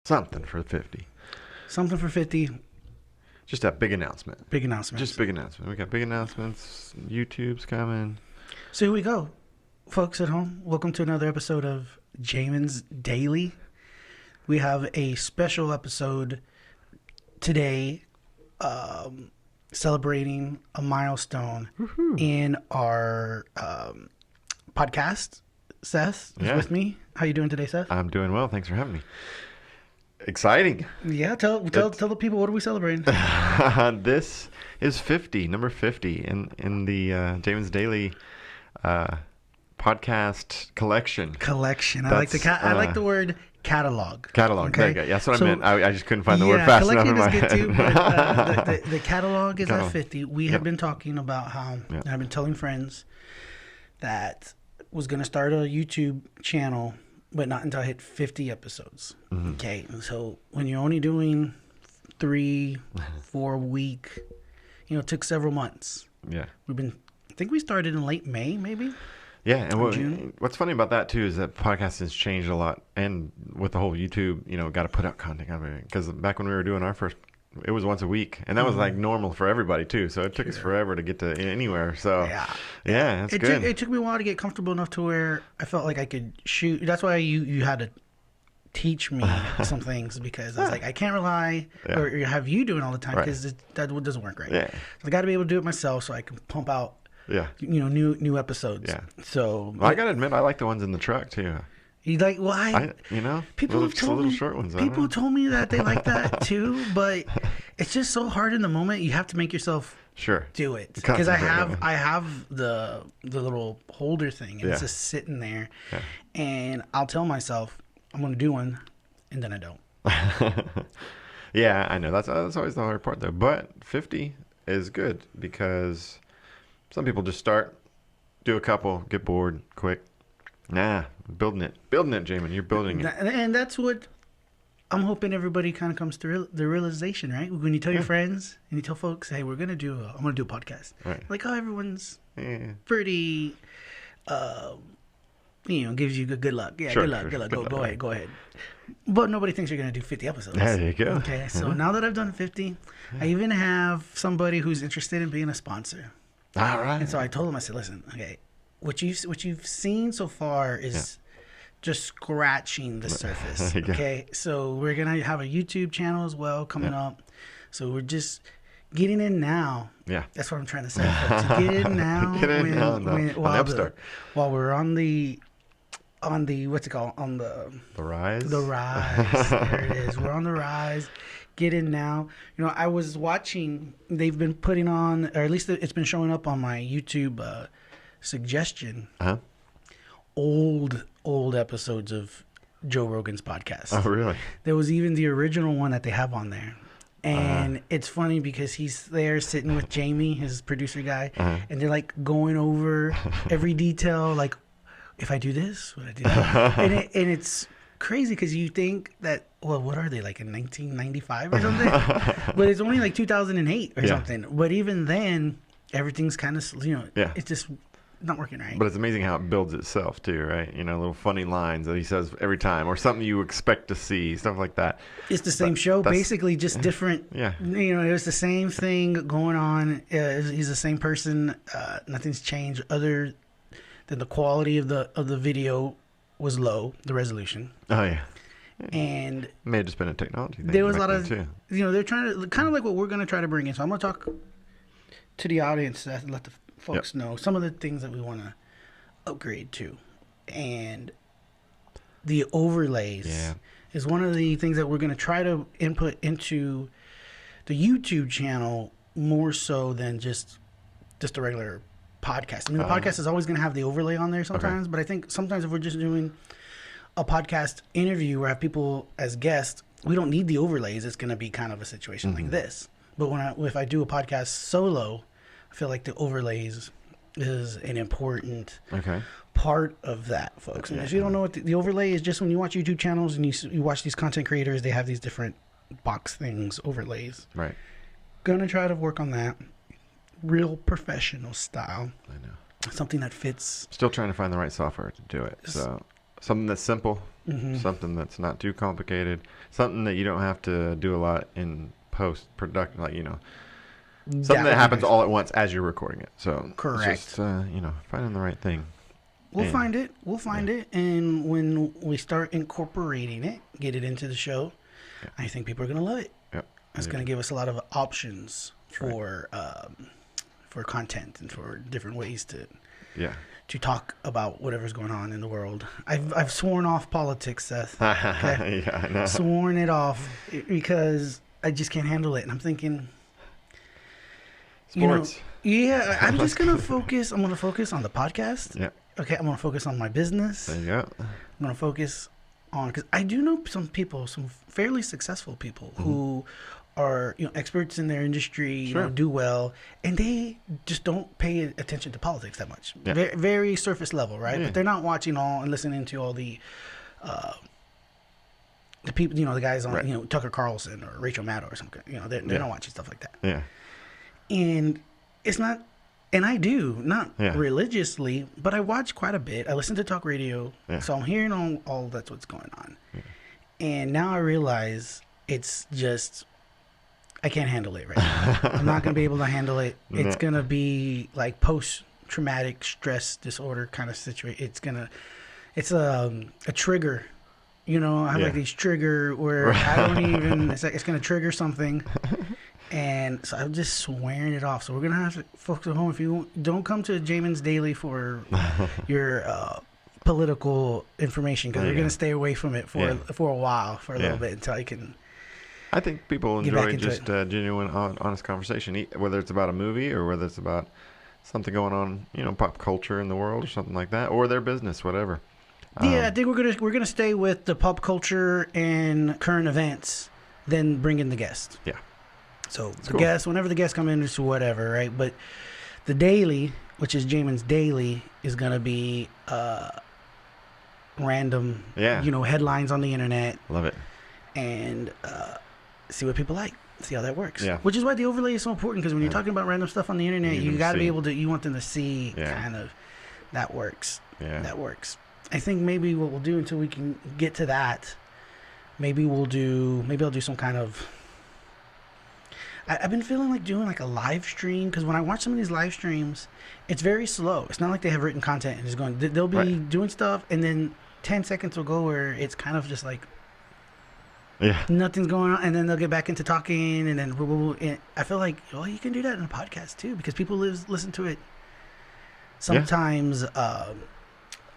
Something for 50. Something for 50. Just a big announcement. Big announcement. Just big announcement. We got big announcements. YouTube's coming. So here we go. Folks at home, welcome to another episode of Jamin's Daily. We have a special episode today celebrating a milestone in our podcast. Seth is with me. How you doing today, Seth? I'm doing well. Thanks for having me. Exciting. Yeah, tell the people, what are we celebrating? This is 50, number 50 in the Jamin's Daily podcast collection. I like the word catalog. Catalog. Okay? Yeah, that's what I meant. I just couldn't find the word fast enough in my head. Too, but, the catalog is at 50. We have been talking about how I've been telling friends that was going to start a YouTube channel, but not until I hit 50 episodes. Mm-hmm. Okay, so when you're only doing 3-4 a week, it took several months. Yeah, I think we started in late May, maybe. Yeah, and what's funny about that too is that podcast has changed a lot, and with the whole YouTube, got to put out content. Because back when we were doing our first, it was once a week, and that was like normal for everybody too. So it took us forever to get to anywhere. So yeah, that's good. It took me a while to get comfortable enough to where I felt like I could shoot. That's why you had to teach me some things, because I was like, I can't rely or have you doing all the time, because that doesn't work right. Yeah. So I got to be able to do it myself so I can pump out new episodes. Yeah. So I gotta admit, I like the ones in the truck too. You like? Well, people have told little me. Short ones. People told me that they like that too, but it's just so hard in the moment. You have to make yourself do it, because I have the little holder thing, and it's just sitting there, and I'll tell myself I'm going to do one, and then I don't. Yeah, I know that's always the hard part though. But 50 is good, because some people just start, do a couple, get bored quick. Nah, building it, Jamin. You're building it, and that's what I'm hoping everybody kind of comes to the realization, right? When you tell your friends and you tell folks, "Hey, I'm gonna do a podcast," right? Like, everyone's pretty, gives you good luck. Yeah, good luck. Go ahead. But nobody thinks you're gonna do 50 episodes. There you go. Okay, so now that I've done 50, I even have somebody who's interested in being a sponsor. All right. And so I told him, I said, listen, okay, what you've seen so far is just scratching the surface. Okay, so we're gonna have a YouTube channel as well coming up. So we're just getting in now. Yeah, that's what I'm trying to say. To get in now. While we're on the what's it called, on the rise. The rise. There it is. We're on the rise. Get in now. I was watching. They've been putting on, or at least it's been showing up on my YouTube suggestion. Old episodes of Joe Rogan's podcast. Oh, really? There was even the original one that they have on there. And it's funny because he's there sitting with Jamie, his producer guy, and they're like going over every detail, like, if I do this, would I do that? and it's crazy, because you think that, well, what are they, like in 1995 or something? But it's only like 2008 or something. But even then, everything's kind of, it's just not working right. But it's amazing how it builds itself too, right? Little funny lines that he says every time, or something you expect to see, stuff like that. It's the same show, basically, just different. Yeah. It was the same thing going on. He's the same person. Nothing's changed other than the quality of the video was low, the resolution. Oh yeah. And it may have just been a technology thing. There was a lot of, they're trying to, kind of like what we're going to try to bring in. So I'm going to talk to the audience and let the folks know some of the things that we want to upgrade to. And the overlays is one of the things that we're going to try to input into the YouTube channel, more so than just a regular podcast. I mean, the podcast is always going to have the overlay on there sometimes, but I think sometimes if we're just doing a podcast interview where I have people as guests, we don't need the overlays. It's going to be kind of a situation like this. But if I do a podcast solo, I feel like the overlays is an important part of that, folks. And if you don't know what the overlay is, just when you watch YouTube channels and you watch these content creators, they have these different box things, overlays. Right. Gonna try to work on that. Real professional style. I know. Something that fits. Still trying to find the right software to do it. So something that's simple, something that's not too complicated, something that you don't have to do a lot in post production, like something that happens all at once as you're recording it. So correct. It's just finding the right thing. We'll find it. We'll find it, and when we start incorporating it, get it into the show, I think people are gonna love it. Yep. It's gonna give us a lot of options for content and for different ways to talk about whatever's going on in the world. I've sworn off politics, Seth. Okay? Yeah, I know. Sworn it off because I just can't handle it. And I'm thinking, Sports. I'm just gonna focus. I'm gonna focus on the podcast. Yeah. Okay, I'm gonna focus on my business. There you go. I'm gonna focus on, because I do know some people, some fairly successful people who are experts in their industry, do well, and they just don't pay attention to politics that much. Yeah. Very, very surface level, right? Yeah. But they're not watching all and listening to all the people, the guys on, Tucker Carlson or Rachel Maddow or something. They're not watching stuff like that. Yeah. And it's not, and I do, not religiously, but I watch quite a bit. I listen to talk radio, so I'm hearing all that's what's going on. Yeah. And now I realize it's just, I can't handle it right now. I'm not going to be able to handle it. It's going to be like post-traumatic stress disorder kind of situation. It's a trigger. I have like these trigger where I don't even, it's going to trigger something. And so I'm just swearing it off. So we're going to have to, folks at home, if you don't come to Jamin's Daily for your political information, because we're going to stay away from it for a while, for a little bit, until I can. I think people enjoy just genuine, honest conversation, whether it's about a movie or whether it's about something going on, pop culture in the world or something like that, or their business, whatever. Yeah, I think we're gonna stay with the pop culture and current events, then bring in the guest. Yeah. So the guests, whenever the guests come in, it's whatever, right? But the daily, which is Jamin's Daily, is gonna be random, headlines on the internet. Love it. And see what people like. See how that works. Yeah. Which is why the overlay is so important, because when you're talking about random stuff on the internet, you got to be able to. You want them to see kind of that works. Yeah. That works. I think maybe what we'll do until we can get to that, maybe I'll do some kind of. I've been feeling like doing like a live stream, because when I watch some of these live streams, it's very slow. It's not like they have written content and it's going. They'll be doing stuff, and then 10 seconds will go where it's kind of just like. Yeah. Nothing's going on, and then they'll get back into talking, and then and I feel like, you can do that in a podcast too, because people listen to it sometimes,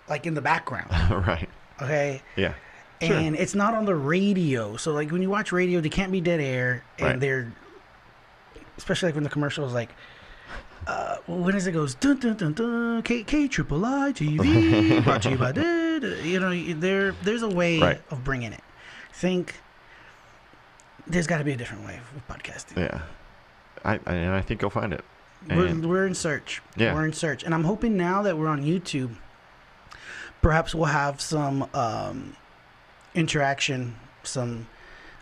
like in the background. Right. Okay. Yeah. And it's not on the radio, so like when you watch radio, they can't be dead air, and they're, especially like when the commercial is like, when it goes dun dun dun dun K triple I TV brought to you by there's a way of bringing it. There's got to be a different way of podcasting. Yeah, I think you'll find it. We're in search. Yeah, we're in search, and I'm hoping now that we're on YouTube, perhaps we'll have some interaction, some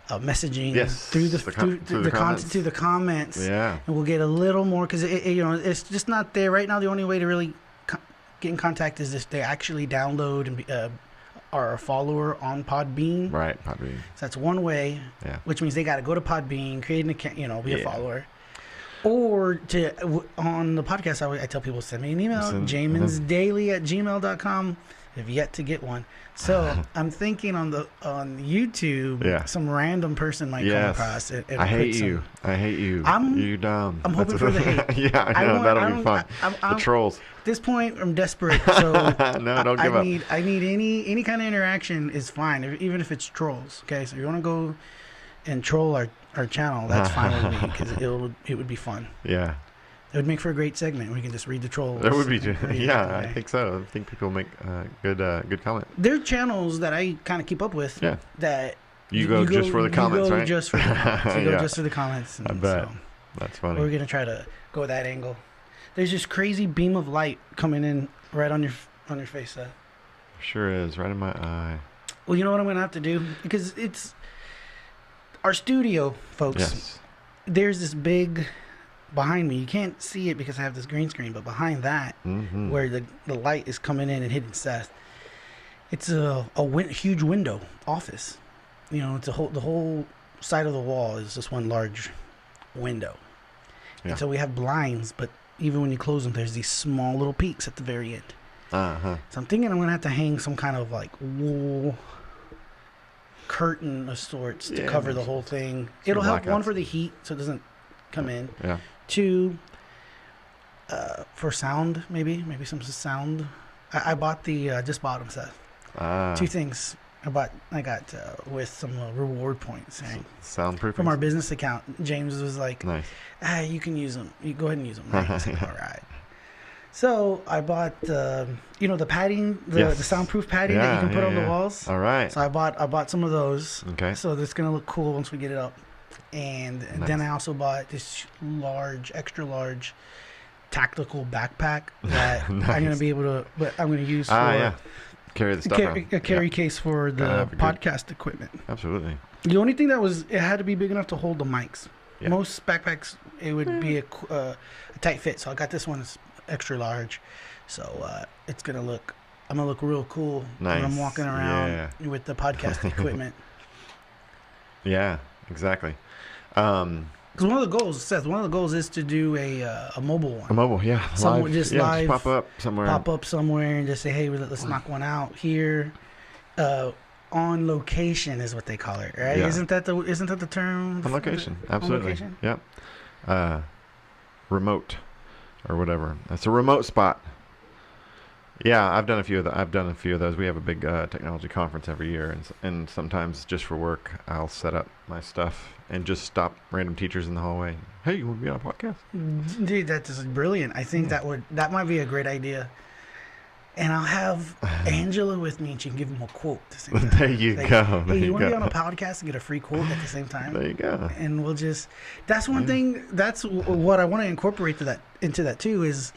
messaging through the comments. Yeah, and we'll get a little more, because it's just not there right now. The only way to really get in contact is if they actually download and are a follower on Podbean. Right, Podbean. So that's one way, which means they got to go to Podbean, create an account, be a follower. Or on the podcast, I tell people, send me an email, jaminsdaily@gmail.com. I've yet to get one. So I'm thinking on YouTube, some random person might come across it. And I hate you. You dumb. I'm hoping for the hate. Yeah, I know. That'll be fun. The trolls. At this point, I'm desperate. So no, don't give up. I need any kind of interaction is fine, even if it's trolls. Okay, so you want to go and troll our channel, that's fine with me, because it would be fun. Yeah. It would make for a great segment. We can just read the trolls. It would be, I think so. I think people make good comment. There are channels that I kind of keep up with. Yeah. That you go just for the comments, right? Just for the comments. You go just for the comments. I bet. That's funny. We're gonna try to go that angle. There's this crazy beam of light coming in right on your face, Seth. Sure is, right in my eye. Well, you know what I'm gonna have to do, because it's our studio, folks. Yes. There's this big. Behind me, you can't see it because I have this green screen, but behind that, where the light is coming in and hitting Seth, It's a huge window office. You know, it's the whole side of the wall is just one large window. Yeah. And so we have blinds, but even when you close them, there's these small little peaks at the very end. Uh-huh. So I'm thinking I'm going to have to hang some kind of like wool curtain of sorts to cover the whole thing. It'll help, one, for the heat so it doesn't come in. Yeah. Two, for sound, maybe some sound. I bought just bought them, Seth. Two things. I got with some reward points. Soundproof from our business account. James was like, nice. You can use them. You go ahead and use them. Right? I was like, all right. So I bought the padding, the soundproof padding that you can put on the walls. All right. So I bought some of those. Okay. So that's gonna look cool once we get it up. And then I also bought this extra large tactical backpack that nice. I'm gonna be able to. But I'm gonna use for carry the stuff a carry case for the podcast equipment. Absolutely. The only thing it had to be big enough to hold the mics. Yeah. Most backpacks, it would be a tight fit. So I got this one extra large. So it's gonna look. I'm gonna look real cool when I'm walking around with the podcast equipment. Yeah, exactly. Because one of the goals is to do a mobile one. A mobile, yeah. Someone just live. Just pop up somewhere and just say, hey, let's knock one out here. On location is what they call it, right? Yeah. Isn't that the term? On location, absolutely. On location? Yep. Remote, or whatever. That's a remote spot. Yeah, I've done a few of those. We have a big technology conference every year, and sometimes just for work, I'll set up my stuff and just stop random teachers in the hallway. Hey, you want to be on a podcast? Dude, that's brilliant. I think that might be a great idea. And I'll have Angela with me, and she can give him a quote. There you go. Hey, you want to be on a podcast and get a free quote at the same time? There you go. And we'll just. That's one thing. That's what I want to incorporate into that too. Is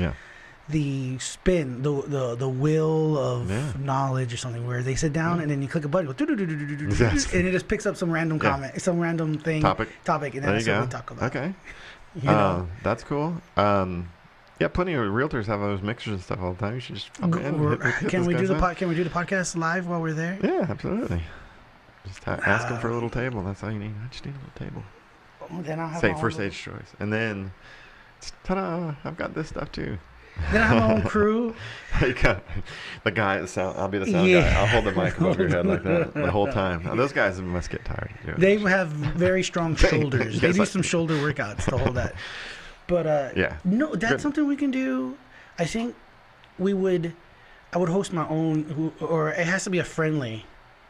the spin, the wheel of knowledge or something, where they sit down and then you click a button, and it just picks up some random comment, some random thing, topic, and that's what we talk about. Okay, that's cool. Yeah, plenty of realtors have those mixers and stuff all the time. You should just can we do the podcast live while we're there? Yeah, absolutely. Just ask them for a little table. That's all you need. I just need a little table. Oh, then I'll have first age choice, and then ta-da! I've got this stuff too. Then I have my own crew. The guy at the sound. I'll be the sound guy. I'll hold the mic above your head like that the whole time. Now, those guys must get tired. They have very strong shoulders. They do some shoulder workouts to hold that. But no, that's something we can do. I think I would host my own, or it has to be a friendly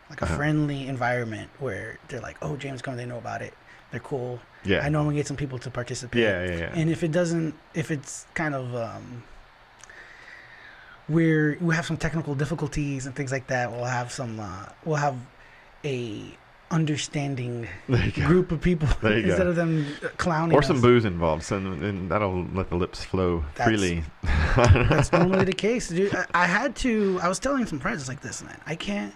environment where they're like, oh, James coming, they know about it. They're cool. Yeah. I know I'm gonna get some people to participate. Yeah. And if it's kind of we have some technical difficulties and things like that, we'll have a understanding group of people instead of them clowning or some booze involved, and that'll let the lips flow freely. That's normally the case, dude. I was telling some friends, it's like, this, man, I can't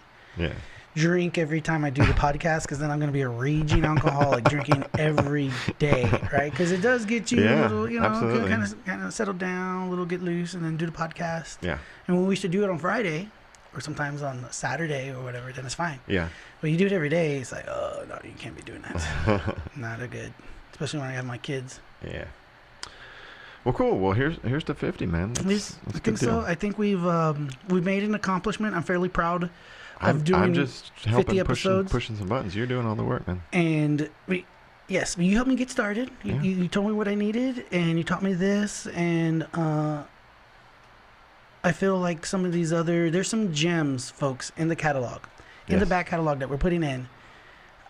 drink every time I do the podcast, because then I'm going to be a raging alcoholic drinking every day, right? Because it does get you a little, kind of settle down, a little, get loose, and then do the podcast. Yeah. And when we used to do it on Friday, or sometimes on Saturday or whatever, then it's fine. Yeah. But you do it every day, it's like, oh, no, you can't be doing that. Not a good, especially when I have my kids. Yeah. Well, cool. Well, here's the 50, man. I think so. I think we've made an accomplishment. I'm fairly proud of doing I'm just 50 episodes. Pushing some buttons. You're doing all the work, man. And you helped me get started. You told me what I needed, and you taught me this, and I feel like some of these there's some gems, folks, in the catalog, in the back catalog that we're putting in.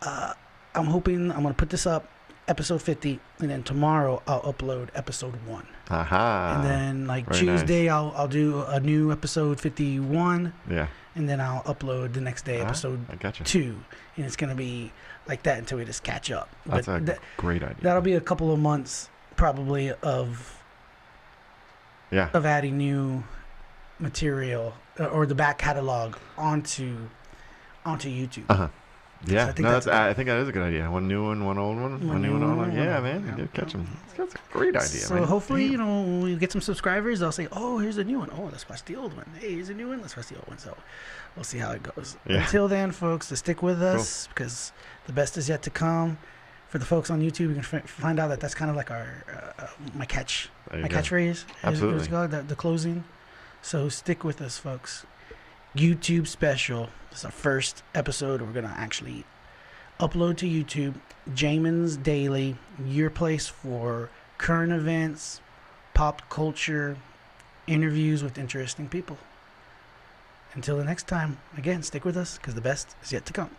I'm hoping I'm going to put this up, episode 50, and then tomorrow I'll upload episode 1. And then very Tuesday, nice. I'll do a new episode 51. Yeah. And then I'll upload the next day episode 2. And it's going to be like that until we just catch up. That's a great idea. That'll be a couple of months probably of adding new material or the back catalog onto YouTube. Yeah, so I think that is a good idea. One new one, one old one, one new one, old one. Yeah, man, catch them. Great idea, So man. hopefully, Damn. you know, when we get some subscribers, they'll say, "Oh, here's a new one. Oh, let's watch the old one. Hey, here's a new one. Let's watch the old one." So we'll see how it goes. Yeah. Until then, folks, to stick with us because the best is yet to come. For the folks on YouTube, you can find out that that's kind of like our my catchphrase. Absolutely. It's called the closing. So stick with us, folks. YouTube special. This is our first episode. We're gonna actually upload to YouTube. Jamin's Daily, your place for current events, pop culture, interviews with interesting people. Until the next time, again, stick with us because the best is yet to come.